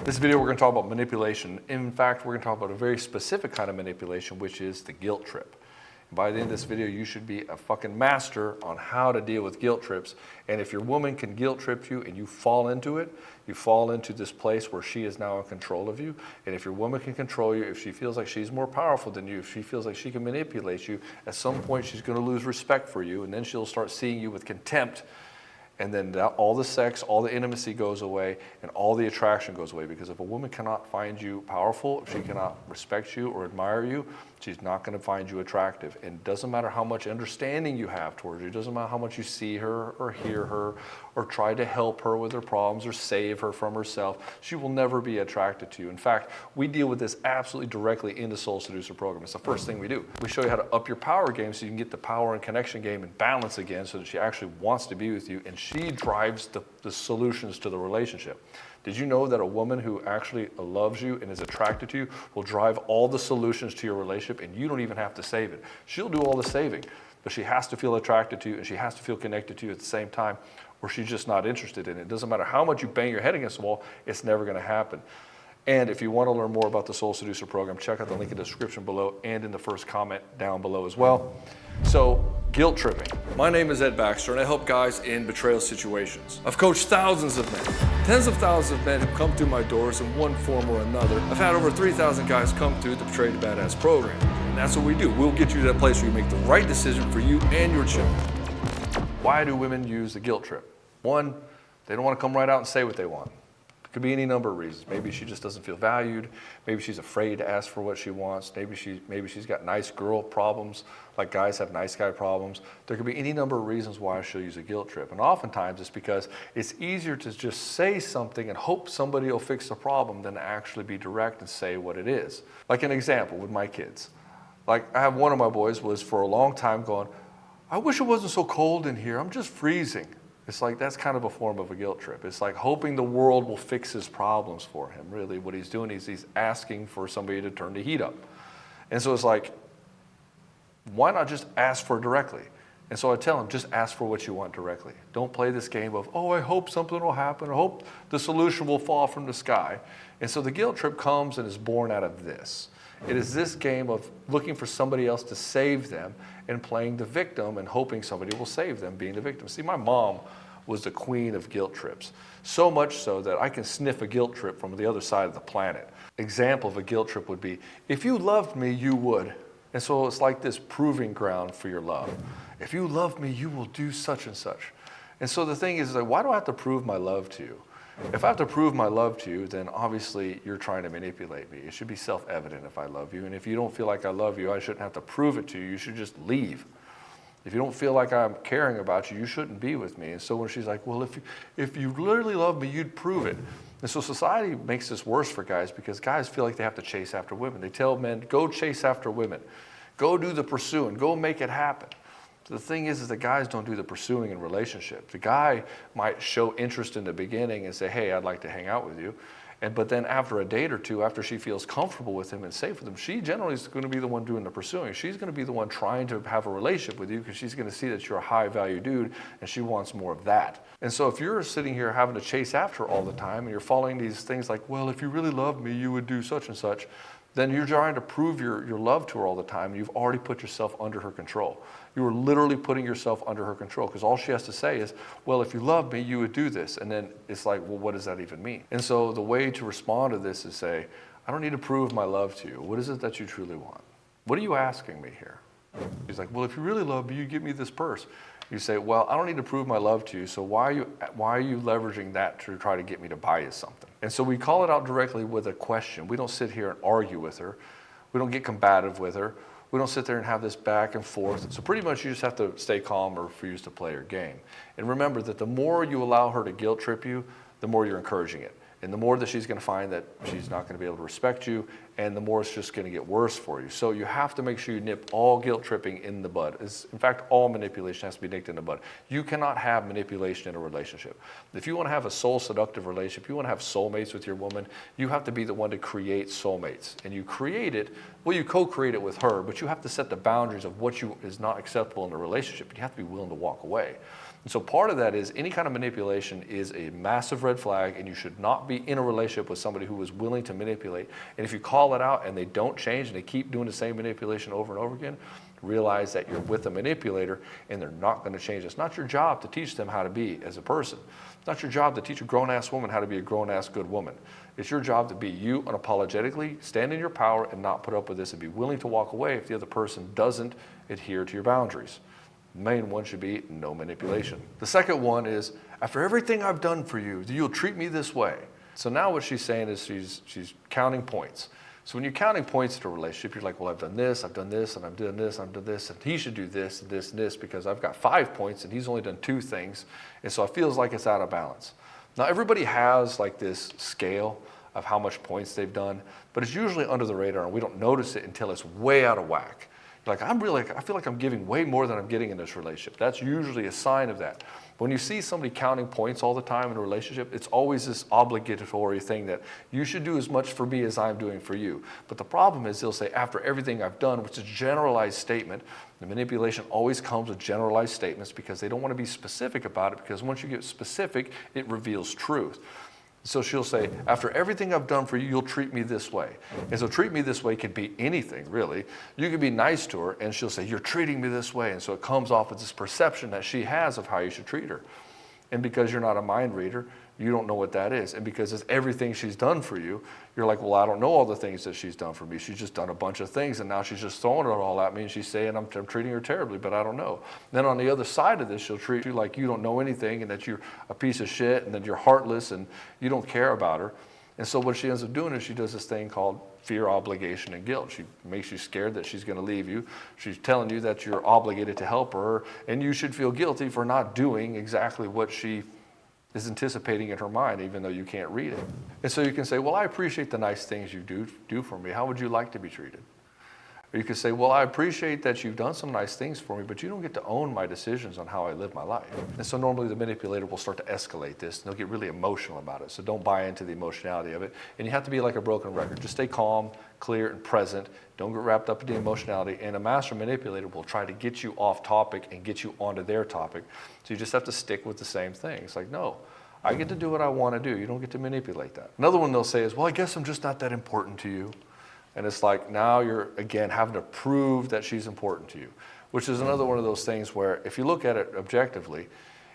This video we're going to talk about manipulation. In fact, we're going to talk about a very specific kind of manipulation, which is the guilt trip. By the end of this video, you should be a fucking master on how to deal with guilt trips. And if your woman can guilt trip you and you fall into it, you fall into this place where she is now in control of you. And if your woman can control you, if she feels like she's more powerful than you, if she feels like she can manipulate you, at some point she's going to lose respect for you, and then she'll start seeing you with contempt. And then all the sex, all the intimacy goes away, and all the attraction goes away. Because if a woman cannot find you powerful, if she cannot respect you or admire you, she's not going to find you attractive. And it doesn't matter how much understanding you have towards her. It doesn't matter how much you see her or hear her or try to help her with her problems or save her from herself. She will never be attracted to you. In fact, we deal with this absolutely directly in the Soul Seducer program. It's the first thing we do. We show you how to up your power game so you can get the power and connection game and balance again so that she actually wants to be with you, and she drives the solutions to the relationship. Did you know that a woman who actually loves you and is attracted to you will drive all the solutions to your relationship, and you don't even have to save it? She'll do all the saving, but she has to feel attracted to you and she has to feel connected to you at the same time, or she's just not interested in it. It doesn't matter how much you bang your head against the wall, it's never going to happen. And if you want to learn more about the Soul Seducer program, check out the link in the description below and in the first comment down below as well. So, guilt tripping. My name is Ed Baxter, and I help guys in betrayal situations. I've coached thousands of men, tens of thousands of men who come through my doors in one form or another. I've had over 3,000 guys come through the Betrayed to Badass program. And that's what we do. We'll get you to that place where you make the right decision for you and your children. Why do women use the guilt trip? One, they don't want to come right out and say what they want. It could be any number of reasons. Maybe she just doesn't feel valued. Maybe she's afraid to ask for what she wants. Maybe she's got nice girl problems, like guys have nice guy problems. There could be any number of reasons why she'll use a guilt trip. And oftentimes it's because it's easier to just say something and hope somebody will fix the problem than to actually be direct and say what it is. Like an example with my kids. Like I have one of my boys was for a long time going, I wish it wasn't so cold in here. I'm just freezing. It's like that's kind of a form of a guilt trip. It's like hoping the world will fix his problems for him. Really, what he's doing is he's asking for somebody to turn the heat up. And so it's like, why not just ask for it directly? And so I tell him, just ask for what you want directly. Don't play this game of, oh, I hope something will happen. I hope the solution will fall from the sky. And so the guilt trip comes and is born out of this. It is this game of looking for somebody else to save them and playing the victim and hoping somebody will save them being the victim. See, my mom was the queen of guilt trips. So much so that I can sniff a guilt trip from the other side of the planet. Example of a guilt trip would be, if you loved me, you would. And so it's like this proving ground for your love. If you love me, you will do such and such. And so the thing is like, why do I have to prove my love to you? If I have to prove my love to you, then obviously you're trying to manipulate me. It should be self-evident if I love you. And if you don't feel like I love you, I shouldn't have to prove it to you. You should just leave. If you don't feel like I'm caring about you, you shouldn't be with me. And so when she's like, well, if you literally love me, you'd prove it. And so society makes this worse for guys because guys feel like they have to chase after women. They tell men, go chase after women. Go do the pursuing. Go make it happen. The thing is that guys don't do the pursuing in relationships. The guy might show interest in the beginning and say, hey, I'd like to hang out with you. But then after a date or two, after she feels comfortable with him and safe with him, she generally is going to be the one doing the pursuing. She's going to be the one trying to have a relationship with you because she's going to see that you're a high value dude and she wants more of that. And so if you're sitting here having to chase after her all the time and you're following these things like, well, if you really loved me, you would do such and such, then you're trying to prove your love to her all the time. You've already put yourself under her control. You are literally putting yourself under her control because all she has to say is, well, if you love me, you would do this. And then it's like, well, what does that even mean? And so the way to respond to this is say, I don't need to prove my love to you. What is it that you truly want? What are you asking me here? He's like, well, if you really love me, you give me this purse. You say, well, I don't need to prove my love to you, so why are you leveraging that to try to get me to buy you something? And so we call it out directly with a question. We don't sit here and argue with her. We don't get combative with her. We don't sit there and have this back and forth. So pretty much you just have to stay calm or refuse to play her game. And remember that the more you allow her to guilt trip you, the more you're encouraging it. And the more that she's going to find that she's not going to be able to respect you, and the more it's just going to get worse for you. So you have to make sure you nip all guilt tripping in the bud. In fact, all manipulation has to be nipped in the bud. You cannot have manipulation in a relationship. If you want to have a soul seductive relationship, if you want to have soulmates with your woman, you have to be the one to create soulmates. And you create it, well, you co-create it with her, but you have to set the boundaries of what is not acceptable in the relationship. You have to be willing to walk away. And so part of that is any kind of manipulation is a massive red flag, and you should not be in a relationship with somebody who is willing to manipulate. And if you call it out and they don't change and they keep doing the same manipulation over and over again, realize that you're with a manipulator and they're not going to change. It's not your job to teach them how to be as a person. It's not your job to teach a grown-ass woman how to be a grown-ass good woman. It's your job to be you unapologetically, stand in your power and not put up with this, and be willing to walk away if the other person doesn't adhere to your boundaries. The main one should be no manipulation. The second one is, after everything I've done for you, you'll treat me this way. So now what she's saying is she's counting points. So when you're counting points to a relationship, you're like, well, I've done this, and I'm doing this, and I've done this, and he should do this, and this, and this, because I've got 5 points, and he's only done 2 things, and so it feels like it's out of balance. Now, everybody has like this scale of how much points they've done, but it's usually under the radar, and we don't notice it until it's way out of whack. Like, I feel like I'm giving way more than I'm getting in this relationship. That's usually a sign of that. When you see somebody counting points all the time in a relationship, it's always this obligatory thing that you should do as much for me as I'm doing for you. But the problem is they'll say, after everything I've done, which is a generalized statement. The manipulation always comes with generalized statements because they don't want to be specific about it, because once you get specific, it reveals truth. So she'll say, after everything I've done for you, you'll treat me this way. And so treat me this way could be anything, really. You could be nice to her, and she'll say, you're treating me this way. And so it comes off as this perception that she has of how you should treat her. And because you're not a mind reader, you don't know what that is. And because it's everything she's done for you, you're like, well, I don't know all the things that she's done for me. She's just done a bunch of things, and now she's just throwing it all at me, and she's saying I'm treating her terribly, but I don't know. Then on the other side of this, she'll treat you like you don't know anything, and that you're a piece of shit, and that you're heartless, and you don't care about her. And so what she ends up doing is she does this thing called fear, obligation, and guilt. She makes you scared that she's going to leave you. She's telling you that you're obligated to help her, and you should feel guilty for not doing exactly what she is anticipating in her mind, even though you can't read it. And so you can say, well, I appreciate the nice things you do for me. How would you like to be treated? Or you can say, well, I appreciate that you've done some nice things for me, but you don't get to own my decisions on how I live my life. And so normally the manipulator will start to escalate this, and they'll get really emotional about it. So don't buy into the emotionality of it. And you have to be like a broken record. Just stay calm, clear, and present. Don't get wrapped up in the emotionality. And a master manipulator will try to get you off topic and get you onto their topic. So you just have to stick with the same thing. It's like, no, I get to do what I want to do. You don't get to manipulate that. Another one they'll say is, well, I guess I'm just not that important to you. And it's like, now you're, again, having to prove that she's important to you, which is another one of those things where if you look at it objectively,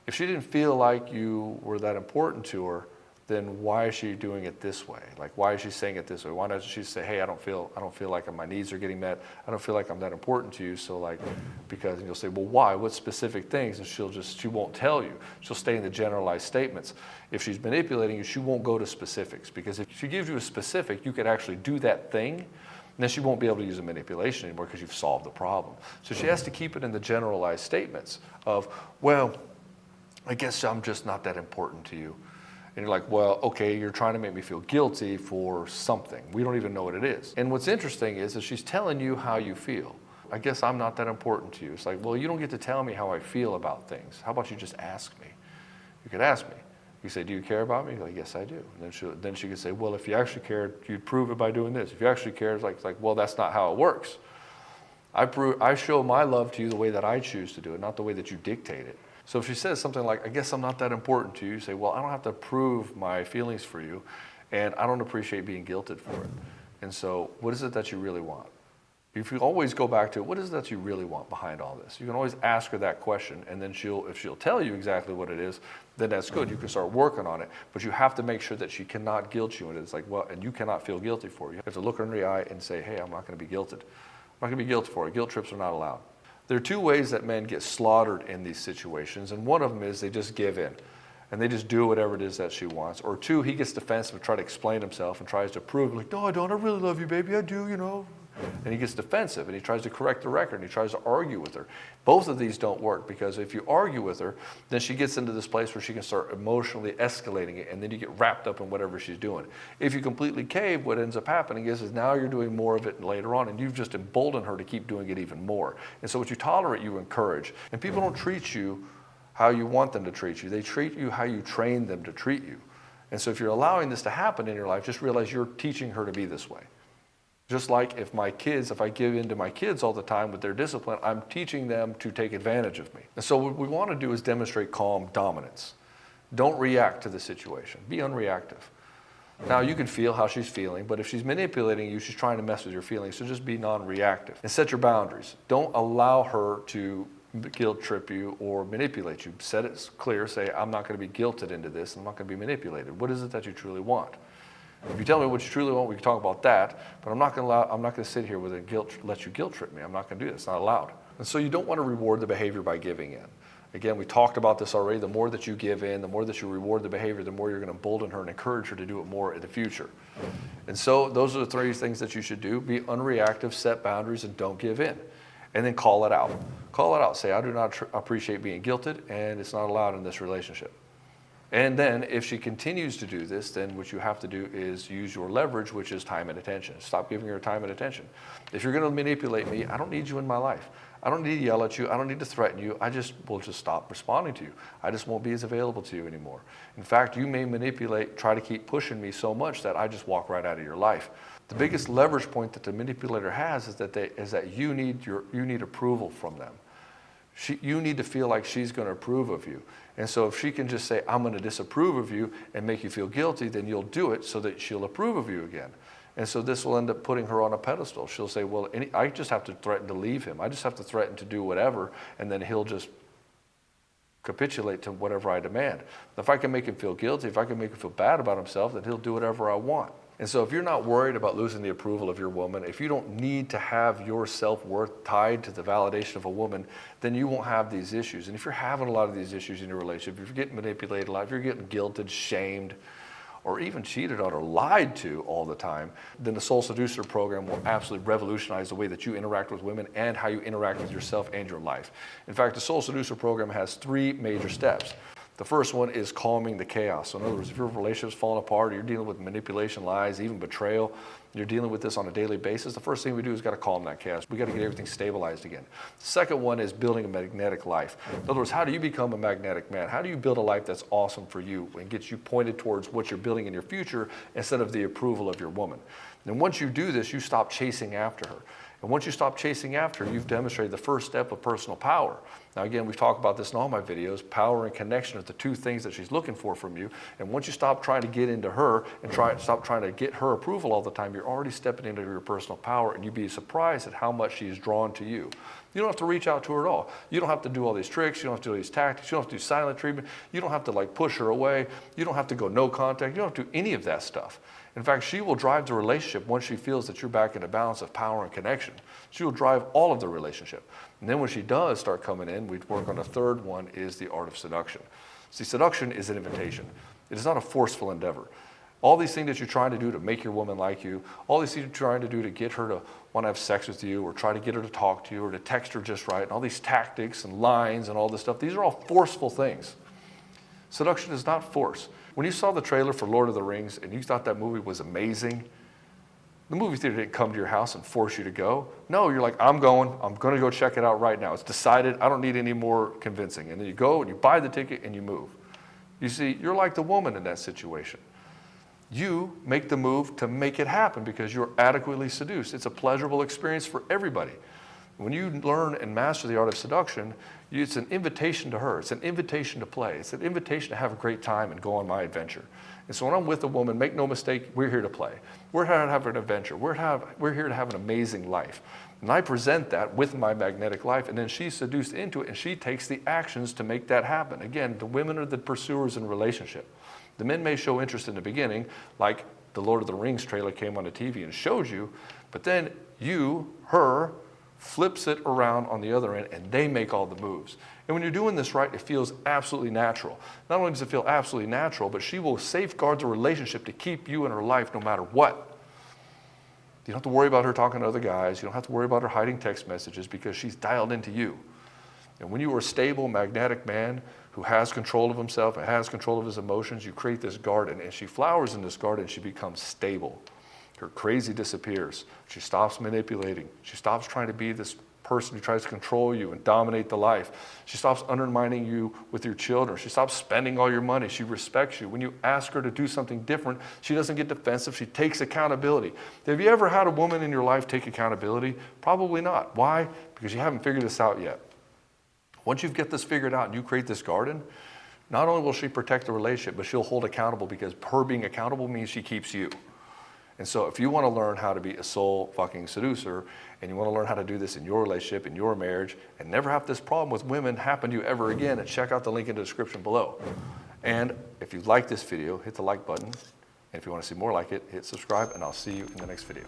if she didn't feel like you were that important to her, then why is she doing it this way? Like, why is she saying it this way? Why doesn't she say, hey, I don't feel like my needs are getting met. I don't feel like I'm that important to you. So like, because, and you'll say, well, why? What specific things? And she won't tell you. She'll stay in the generalized statements. If she's manipulating you, she won't go to specifics, because if she gives you a specific, you could actually do that thing, and then she won't be able to use a manipulation anymore because you've solved the problem. So she has to keep it in the generalized statements of, well, I guess I'm just not that important to you. And you're like, well, okay, you're trying to make me feel guilty for something. We don't even know what it is. And what's interesting is that she's telling you how you feel. I guess I'm not that important to you. It's like, well, you don't get to tell me how I feel about things. How about you just ask me? You could ask me. You say, do you care about me? You're like, yes, I do. And then she could say, well, if you actually cared, you'd prove it by doing this. If you actually cared, it's like, well, that's not how it works. I show my love to you the way that I choose to do it, not the way that you dictate it. So if she says something like, I guess I'm not that important to you, you say, well, I don't have to prove my feelings for you, and I don't appreciate being guilted for it. And so what is it that you really want? If you always go back to, what is it that you really want behind all this? You can always ask her that question, and then if she'll tell you exactly what it is, then that's good. You can start working on it, but you have to make sure that she cannot guilt you. And it's like, well, and you cannot feel guilty for it. You have to look her in the eye and say, hey, I'm not going to be guilted. I'm not going to be guilted for it. Guilt trips are not allowed. There are 2 ways that men get slaughtered in these situations, and one of them is they just give in, and they just do whatever it is that she wants. Or 2, he gets defensive and tries to explain himself and tries to prove, like, no, I don't, I really love you, baby, I do, you know. And he gets defensive, and he tries to correct the record, and he tries to argue with her. Both of these don't work, because if you argue with her, then she gets into this place where she can start emotionally escalating it, and then you get wrapped up in whatever she's doing. If you completely cave, what ends up happening is now you're doing more of it later on, and you've just emboldened her to keep doing it even more. And so what you tolerate, you encourage. And people don't treat you how you want them to treat you. They treat you how you train them to treat you. And so if you're allowing this to happen in your life, just realize you're teaching her to be this way. Just like if I give in to my kids all the time with their discipline, I'm teaching them to take advantage of me. And so what we want to do is demonstrate calm dominance. Don't react to the situation. Be unreactive. Now, you can feel how she's feeling, but if she's manipulating you, she's trying to mess with your feelings, so just be non-reactive. And set your boundaries. Don't allow her to guilt trip you or manipulate you. Set it clear. Say, I'm not going to be guilted into this. I'm not going to be manipulated. What is it that you truly want? If you tell me what you truly want, we can talk about that, but I'm not going to sit here with let you guilt trip me. I'm not going to do this. It's not allowed. And so you don't want to reward the behavior by giving in. Again, we talked about this already. The more that you give in, the more that you reward the behavior, the more you're going to embolden her and encourage her to do it more in the future. And so those are the 3 things that you should do. Be unreactive, set boundaries, and don't give in. And then call it out. Call it out. Say, I do not appreciate being guilted, and it's not allowed in this relationship. And then if she continues to do this, then what you have to do is use your leverage, which is time and attention. Stop giving her time and attention. If you're going to manipulate me, I don't need you in my life. I don't need to yell at you. I don't need to threaten you. I will just stop responding to you. I just won't be as available to you anymore. In fact, you may try to keep pushing me so much that I just walk right out of your life. The biggest leverage point that the manipulator has is that you need approval from them. You need to feel like she's going to approve of you. And so if she can just say, I'm going to disapprove of you and make you feel guilty, then you'll do it so that she'll approve of you again. And so this will end up putting her on a pedestal. She'll say, well, I just have to threaten to leave him. I just have to threaten to do whatever, and then he'll just capitulate to whatever I demand. If I can make him feel guilty, if I can make him feel bad about himself, then he'll do whatever I want. And so if you're not worried about losing the approval of your woman, if you don't need to have your self-worth tied to the validation of a woman, then you won't have these issues. And if you're having a lot of these issues in your relationship, if you're getting manipulated a lot, if you're getting guilted, shamed, or even cheated on or lied to all the time, then the Soul Seducer program will absolutely revolutionize the way that you interact with women and how you interact with yourself and your life. In fact, the Soul Seducer program has 3 major steps. The first one is calming the chaos. So in other words, if your relationship's falling apart, or you're dealing with manipulation, lies, even betrayal, you're dealing with this on a daily basis, the first thing we do is got to calm that chaos. We got to get everything stabilized again. The second one is building a magnetic life. In other words, how do you become a magnetic man? How do you build a life that's awesome for you and gets you pointed towards what you're building in your future instead of the approval of your woman? And once you do this, you stop chasing after her. And once you stop chasing after her, you've demonstrated the first step of personal power. Now again, we've talked about this in all my videos. Power and connection are the 2 things that she's looking for from you. And once you stop trying to get into her and stop trying to get her approval all the time, you're already stepping into your personal power, and you'd be surprised at how much she is drawn to you. You don't have to reach out to her at all. You don't have to do all these tricks. You don't have to do all these tactics. You don't have to do silent treatment. You don't have to push her away. You don't have to go no contact. You don't have to do any of that stuff. In fact, she will drive the relationship once she feels that you're back in a balance of power and connection. She will drive all of the relationship. And then when she does start coming in, we work on the third one, is the art of seduction. See, seduction is an invitation. It is not a forceful endeavor. All these things that you're trying to do to make your woman like you, all these things you're trying to do to get her to want to have sex with you, or try to get her to talk to you, or to text her just right, and all these tactics and lines and all this stuff, these are all forceful things. Seduction is not force. When you saw the trailer for Lord of the Rings and you thought that movie was amazing, the movie theater didn't come to your house and force you to go. No, you're like, I'm going to go check it out right now. It's decided. I don't need any more convincing. And then you go and you buy the ticket and you move. You see, you're like the woman in that situation. You make the move to make it happen because you're adequately seduced. It's a pleasurable experience for everybody. When you learn and master the art of seduction, it's an invitation to her. It's an invitation to play. It's an invitation to have a great time and go on my adventure. And so when I'm with a woman, make no mistake, we're here to play. We're here to have an adventure. We're here to have an amazing life. And I present that with my magnetic life, and then she's seduced into it, and she takes the actions to make that happen. Again, the women are the pursuers in a relationship. The men may show interest in the beginning, like the Lord of the Rings trailer came on the TV and showed you, but then her, flips it around on the other end, and they make all the moves. And when you're doing this right, it feels absolutely natural. Not only does it feel absolutely natural, but she will safeguard the relationship to keep you in her life no matter what. You don't have to worry about her talking to other guys. You don't have to worry about her hiding text messages because she's dialed into you. And when you are a stable, magnetic man who has control of himself and has control of his emotions, you create this garden, and she flowers in this garden, she becomes stable. Her crazy disappears. She stops manipulating. She stops trying to be this person who tries to control you and dominate the life. She stops undermining you with your children. She stops spending all your money. She respects you. When you ask her to do something different, she doesn't get defensive. She takes accountability. Have you ever had a woman in your life take accountability? Probably not. Why? Because you haven't figured this out yet. Once you get this figured out and you create this garden, not only will she protect the relationship, but she'll hold accountable, because her being accountable means she keeps you. And so if you want to learn how to be a soul fucking seducer, and you want to learn how to do this in your relationship, in your marriage, and never have this problem with women happen to you ever again, and check out the link in the description below. And if you like this video, hit the like button. And if you want to see more like it, hit subscribe, and I'll see you in the next video.